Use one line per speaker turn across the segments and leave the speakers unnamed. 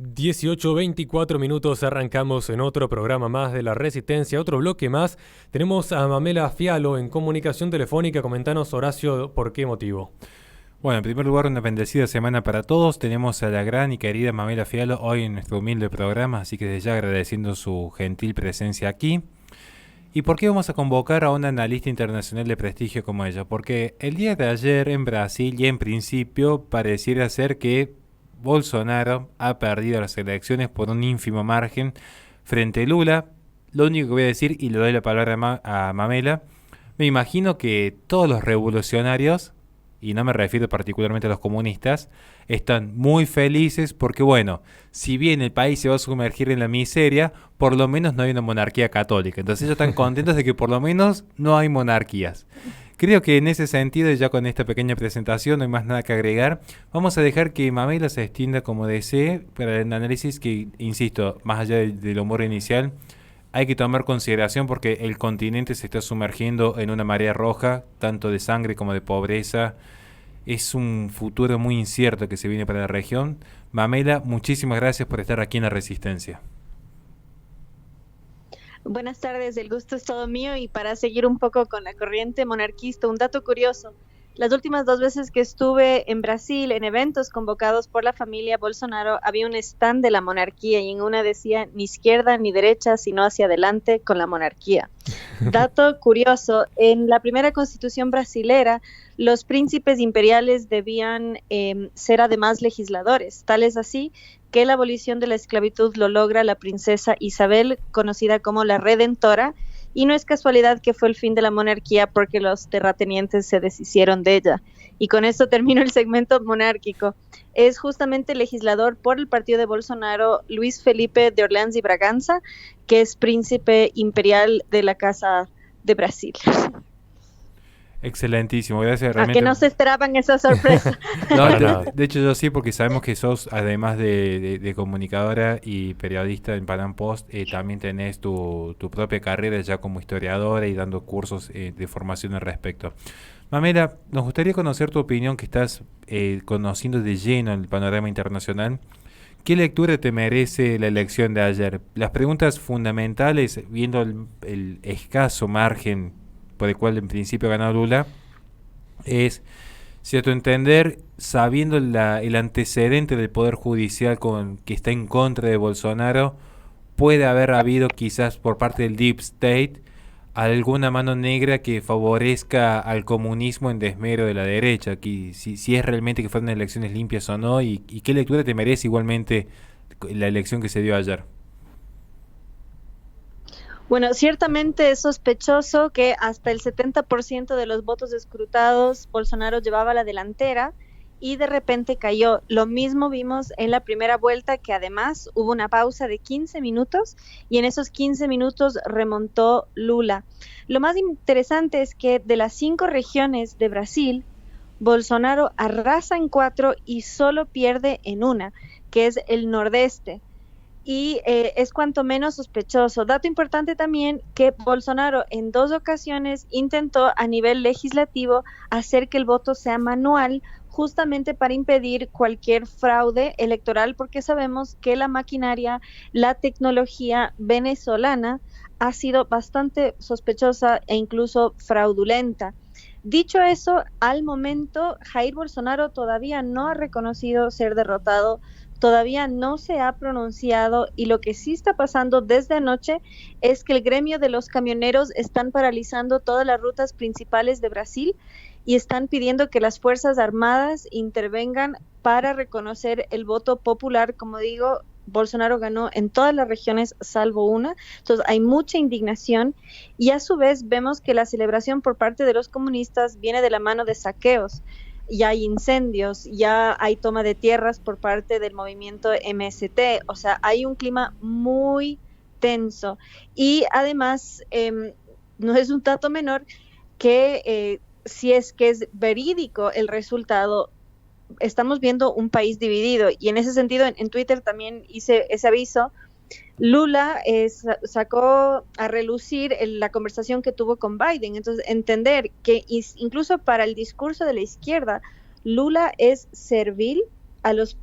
18:24 minutos, arrancamos en otro programa más de La Resistencia, otro bloque más. Tenemos a Mamela Fialo en comunicación telefónica. Comentanos, Horacio, ¿por qué motivo?
Bueno, en primer lugar, una bendecida semana para todos. Tenemos a la gran y querida Mamela Fialo hoy en nuestro humilde programa, así que desde ya agradeciendo su gentil presencia aquí. ¿Y por qué vamos a convocar a una analista internacional de prestigio como ella? Porque el día de ayer en Brasil, y en principio pareciera ser que Bolsonaro ha perdido las elecciones por un ínfimo margen frente a Lula. Lo único que voy a decir, y le doy la palabra a Mamela, me imagino que todos los revolucionarios, y no me refiero particularmente a los comunistas, están muy felices porque, bueno, si bien el país se va a sumergir en la miseria, por lo menos no hay una monarquía católica. Entonces ellos están contentos de que por lo menos no hay monarquías. Creo que en ese sentido, ya con esta pequeña presentación, no hay más nada que agregar. Vamos a dejar que Mamela se extienda como desee para el análisis que, insisto, más allá del humor inicial, hay que tomar consideración porque el continente se está sumergiendo en una marea roja, tanto de sangre como de pobreza. Es un futuro muy incierto que se viene para la región. Mamela, muchísimas gracias por estar aquí en La Resistencia.
Buenas tardes, el gusto es todo mío y para seguir un poco con la corriente monarquista, un dato curioso. Las últimas 2 veces que estuve en Brasil en eventos convocados por la familia Bolsonaro había un stand de la monarquía y en una decía ni izquierda ni derecha, sino hacia adelante con la monarquía. Dato curioso, en la primera constitución brasilera los príncipes imperiales debían ser además legisladores, tal es así que la abolición de la esclavitud lo logra la princesa Isabel, conocida como la Redentora, y no es casualidad que fue el fin de la monarquía porque los terratenientes se deshicieron de ella. Y con esto termino el segmento monárquico. Es justamente legislador por el partido de Bolsonaro Luis Felipe de Orleans y Braganza, que es príncipe imperial de la Casa de Brasil.
Excelentísimo, gracias.
Realmente... ¿A que no se esperaban esa sorpresa?
No, de hecho yo sí, porque sabemos que sos, además de comunicadora y periodista en Panam Post, también tenés tu propia carrera ya como historiadora y dando cursos de formación al respecto. Mamela, nos gustaría conocer tu opinión, que estás conociendo de lleno el panorama internacional. ¿Qué lectura te merece la elección de ayer? Las preguntas fundamentales, viendo el escaso margen por el cual en principio ganó Lula, es, si a tu entender, sabiendo el antecedente del Poder Judicial que está en contra de Bolsonaro, puede haber habido quizás por parte del Deep State alguna mano negra que favorezca al comunismo en desmero de la derecha, si es realmente que fueron elecciones limpias o no, y qué lectura te merece igualmente la elección que se dio ayer.
Bueno, ciertamente es sospechoso que hasta el 70% de los votos escrutados Bolsonaro llevaba la delantera y de repente cayó. Lo mismo vimos en la primera vuelta, que además hubo una pausa de 15 minutos y en esos 15 minutos remontó Lula. Lo más interesante es que de las 5 regiones de Brasil, Bolsonaro arrasa en 4 y solo pierde en una, que es el nordeste. Y es cuanto menos sospechoso. Dato importante también que Bolsonaro en 2 ocasiones intentó a nivel legislativo hacer que el voto sea manual, justamente para impedir cualquier fraude electoral, porque sabemos que la maquinaria, la tecnología venezolana ha sido bastante sospechosa e incluso fraudulenta. Dicho eso, al momento Jair Bolsonaro todavía no ha reconocido ser derrotado, todavía no se ha pronunciado, y lo que sí está pasando desde anoche es que el gremio de los camioneros están paralizando todas las rutas principales de Brasil y están pidiendo que las Fuerzas Armadas intervengan para reconocer el voto popular. Como digo, Bolsonaro ganó en todas las regiones salvo una, entonces hay mucha indignación y a su vez vemos que la celebración por parte de los comunistas viene de la mano de saqueos. Ya hay incendios, ya hay toma de tierras por parte del movimiento MST, o sea, hay un clima muy tenso. Y además, no es un dato menor que si es que es verídico el resultado, estamos viendo un país dividido, y en ese sentido en Twitter también hice ese aviso. Lula sacó a relucir la conversación que tuvo con Biden, entonces entender que incluso para el discurso de la izquierda, Lula es servil a los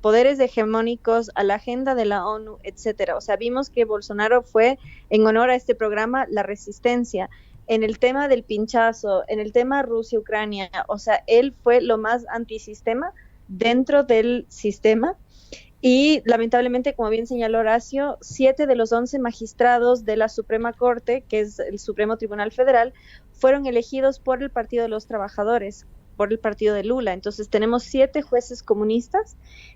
poderes hegemónicos, a la agenda de la ONU, etcétera. O sea, vimos que Bolsonaro fue, en honor a este programa, la resistencia. En el tema del pinchazo, en el tema Rusia-Ucrania, o sea, él fue lo más antisistema dentro del sistema. Y lamentablemente, como bien señaló Horacio, 7 de los 11 magistrados de la Suprema Corte, que es el Supremo Tribunal Federal, fueron elegidos por el Partido de los Trabajadores, por el partido de Lula. Entonces tenemos 7 jueces comunistas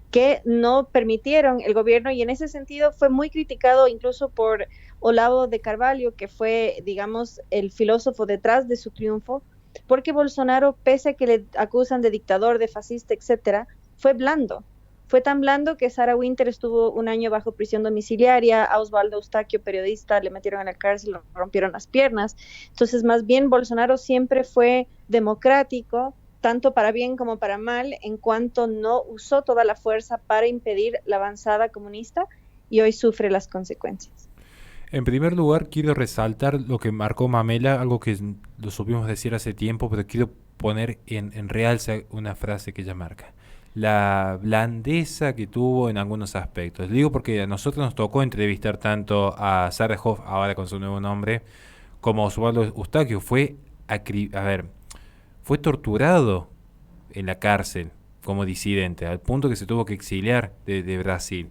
que no permitieron el gobierno, y en ese sentido fue muy criticado incluso por Olavo de Carvalho, que fue, digamos, el filósofo detrás de su triunfo, porque Bolsonaro, pese a que le acusan de dictador, de fascista, etcétera, fue blando. Fue tan blando que Sarah Winter estuvo un año bajo prisión domiciliaria, a Osvaldo Eustaquio, periodista, le metieron a la cárcel, le rompieron las piernas. Entonces, más bien, Bolsonaro siempre fue democrático, tanto para bien como para mal, en cuanto no usó toda la fuerza para impedir la avanzada comunista, y hoy sufre las consecuencias.
En primer lugar, quiero resaltar lo que marcó Mamela, algo que lo supimos decir hace tiempo, pero quiero poner en realza una frase que ella marca. La blandeza que tuvo en algunos aspectos. Digo porque a nosotros nos tocó entrevistar tanto a Sarah Hoff, ahora con su nuevo nombre, como a Osvaldo Eustaquio. Fue torturado en la cárcel como disidente, al punto que se tuvo que exiliar de Brasil.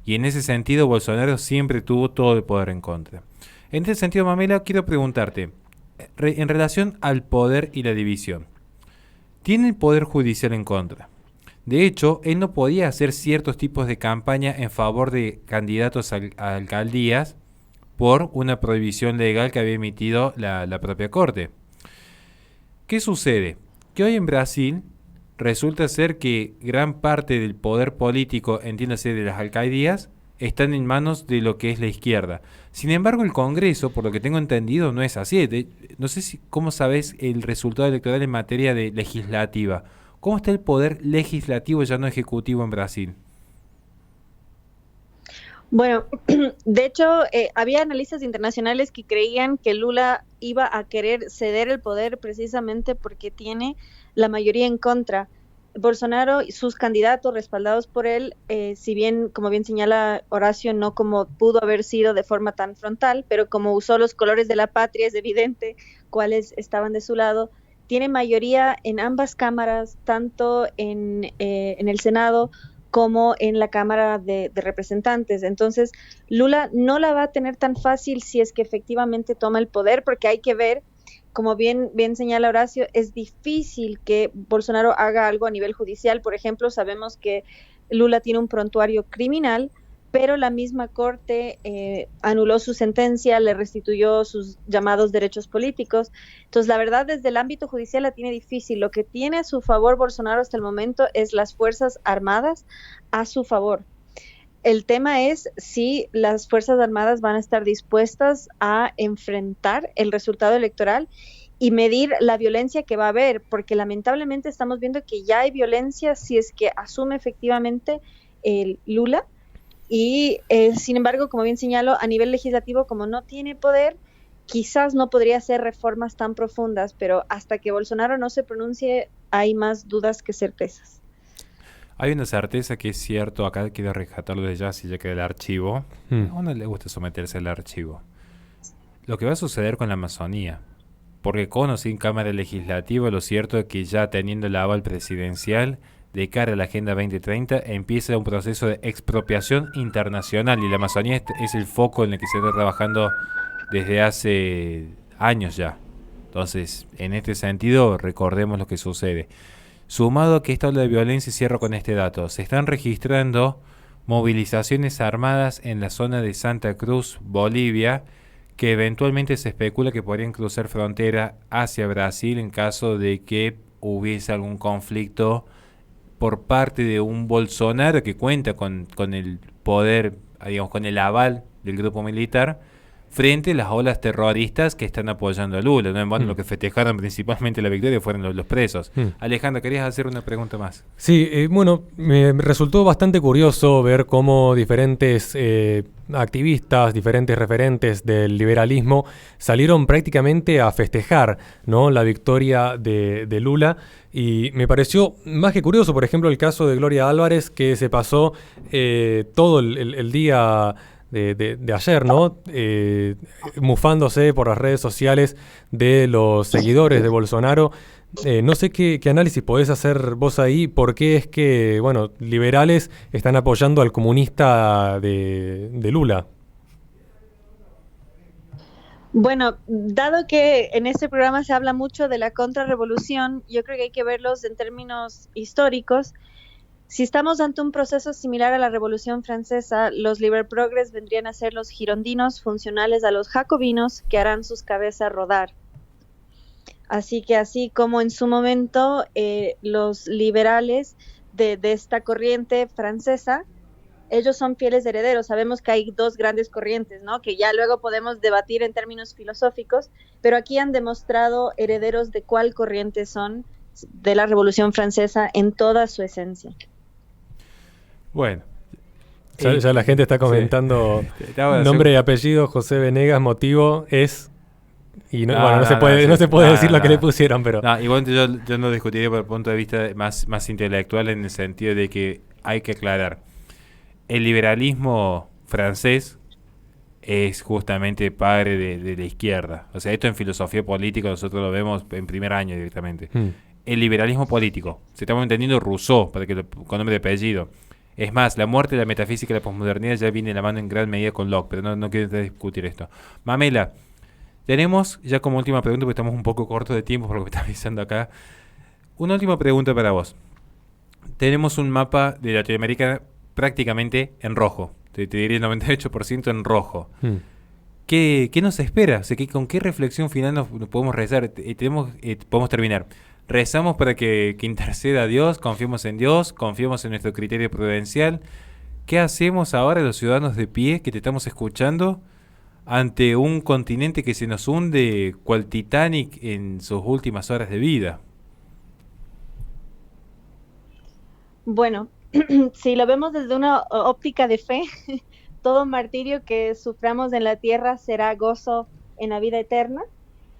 Y en ese sentido, Bolsonaro siempre tuvo todo el poder en contra. En ese sentido, Mamela, quiero preguntarte, en relación al poder y la división, ¿tiene el poder judicial en contra? De hecho, él no podía hacer ciertos tipos de campaña en favor de candidatos a alcaldías por una prohibición legal que había emitido la propia Corte. ¿Qué sucede? Que hoy en Brasil resulta ser que gran parte del poder político, entiéndase de las alcaldías, están en manos de lo que es la izquierda. Sin embargo, el Congreso, por lo que tengo entendido, no es así. No sé cómo sabes el resultado electoral en materia de legislativa. ¿Cómo está el poder legislativo, ya no ejecutivo, en Brasil?
Bueno, de hecho, había analistas internacionales que creían que Lula iba a querer ceder el poder precisamente porque tiene la mayoría en contra. Bolsonaro y sus candidatos respaldados por él, si bien, como bien señala Horacio, no como pudo haber sido de forma tan frontal, pero como usó los colores de la patria, es evidente cuáles estaban de su lado. Tiene mayoría en ambas cámaras, tanto en el Senado como en la Cámara de Representantes. Entonces, Lula no la va a tener tan fácil si es que efectivamente toma el poder, porque hay que ver, como bien señala Horacio, es difícil que Bolsonaro haga algo a nivel judicial. Por ejemplo, sabemos que Lula tiene un prontuario criminal, pero la misma Corte anuló su sentencia, le restituyó sus llamados derechos políticos. Entonces, la verdad, desde el ámbito judicial la tiene difícil. Lo que tiene a su favor Bolsonaro hasta el momento es las Fuerzas Armadas a su favor. El tema es si las Fuerzas Armadas van a estar dispuestas a enfrentar el resultado electoral y medir la violencia que va a haber, porque lamentablemente estamos viendo que ya hay violencia si es que asume efectivamente el Lula. Y sin embargo, como bien señalo, a nivel legislativo, como no tiene poder, quizás no podría hacer reformas tan profundas, pero hasta que Bolsonaro no se pronuncie hay más dudas que certezas.
Hay una certeza que es cierto, acá quiero rescatarlo de ya, si ya queda el archivo. A uno le gusta someterse al archivo. Lo que va a suceder con la Amazonía, porque con o sin Cámara Legislativa, lo cierto es que ya teniendo el aval presidencial, de cara a la Agenda 2030, empieza un proceso de expropiación internacional, y la Amazonía es el foco en el que se está trabajando desde hace años ya. Entonces, en este sentido, recordemos lo que sucede. Sumado a que esta ola de violencia, cierro con este dato, se están registrando movilizaciones armadas en la zona de Santa Cruz, Bolivia, que eventualmente se especula que podrían cruzar frontera hacia Brasil en caso de que hubiese algún conflicto por parte de un Bolsonaro que cuenta con el poder, digamos, con el aval del grupo militar frente a las olas terroristas que están apoyando a Lula, ¿no? Bueno, lo que festejaron principalmente la victoria fueron los presos. Alejandra, ¿querías hacer una pregunta más?
Sí, bueno, me resultó bastante curioso ver cómo diferentes activistas, diferentes referentes del liberalismo salieron prácticamente a festejar, ¿no?, la victoria de Lula. Y me pareció más que curioso, por ejemplo, el caso de Gloria Álvarez, que se pasó todo el día de ayer, ¿no? Mufándose por las redes sociales de los seguidores de Bolsonaro. No sé qué análisis podés hacer vos ahí, por qué es que, bueno, liberales están apoyando al comunista de Lula.
Bueno, dado que en este programa se habla mucho de la contrarrevolución, yo creo que hay que verlos en términos históricos. Si estamos ante un proceso similar a la Revolución Francesa, los liberprogres vendrían a ser los girondinos funcionales a los jacobinos que harán sus cabezas rodar. Así que así como en su momento los liberales de esta corriente francesa, ellos son fieles herederos. Sabemos que hay dos grandes corrientes, ¿no?, que ya luego podemos debatir en términos filosóficos, pero aquí han demostrado herederos de cuál corriente son de la Revolución Francesa en toda su esencia.
Bueno.
Ya la gente está comentando nombre y apellido, José Venegas, motivo es... Y no se puede decir lo que le pusieron, pero...
No, igual yo no discutiría por el punto de vista más intelectual, en el sentido de que hay que aclarar. El liberalismo francés es justamente padre de la izquierda. O sea, esto en filosofía política nosotros lo vemos en primer año directamente. El liberalismo político, se estamos entendiendo Rousseau, con nombre de apellido. Es más, la muerte de la metafísica y la posmodernidad ya viene de la mano en gran medida con Locke, pero no quiero discutir esto. Mamela, tenemos, ya como última pregunta, porque estamos un poco cortos de tiempo por lo que me está avisando acá, una última pregunta para vos. Tenemos un mapa de Latinoamérica prácticamente en rojo, te diría el 98% en rojo. ¿Qué nos espera? O sea, ¿con qué reflexión final nos podemos rezar? Podemos terminar. Rezamos para que interceda a Dios, confiemos en Dios, confiemos en nuestro criterio prudencial. ¿Qué hacemos ahora los ciudadanos de pie que te estamos escuchando ante un continente que se nos hunde cual Titanic en sus últimas horas de vida?
Bueno, si lo vemos desde una óptica de fe, todo martirio que suframos en la tierra será gozo en la vida eterna.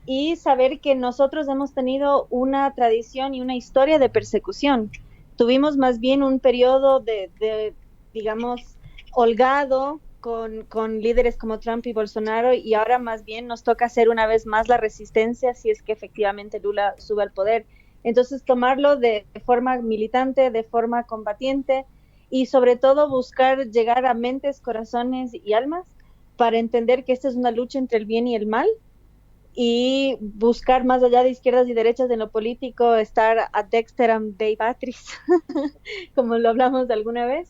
Y saber que nosotros hemos tenido una tradición y una historia de persecución. Tuvimos más bien un periodo de digamos, holgado con líderes como Trump y Bolsonaro, y ahora más bien nos toca hacer una vez más la resistencia si es que efectivamente Lula sube al poder. Entonces tomarlo de forma militante, de forma combatiente, y sobre todo buscar llegar a mentes, corazones y almas para entender que esta es una lucha entre el bien y el mal, y buscar más allá de izquierdas y derechas en lo político, estar ad dexteram Dei Patris, como lo hablamos alguna vez,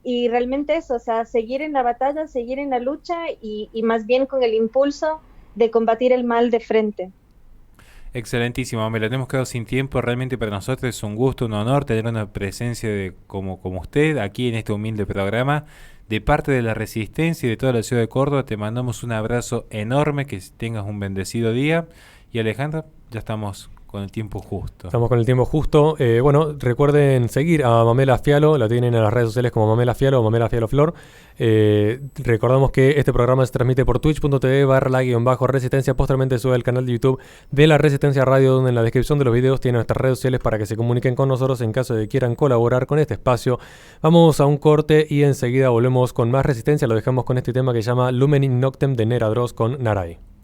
y realmente eso, o sea, seguir en la batalla, seguir en la lucha, y más bien con el impulso de combatir el mal de frente.
Excelentísimo, me la hemos quedado sin tiempo. Realmente para nosotros es un gusto, un honor tener una presencia como usted aquí en este humilde programa. De parte de la Resistencia y de toda la ciudad de Córdoba, te mandamos un abrazo enorme, que tengas un bendecido día. Y Alejandra, ya estamos con el tiempo justo.
Estamos con el tiempo justo. Bueno, recuerden seguir a Mamela Fialo, la tienen en las redes sociales como Mamela Fialo o Mamela Fialo Flor. Recordamos que este programa se transmite por twitch.tv/la-resistencia. Posteriormente sube al canal de YouTube de La Resistencia Radio, donde en la descripción de los videos tienen nuestras redes sociales para que se comuniquen con nosotros en caso de que quieran colaborar con este espacio. Vamos a un corte y enseguida volvemos con más Resistencia. Lo dejamos con este tema que se llama Lumen in Noctem de Nera Dross con Naray.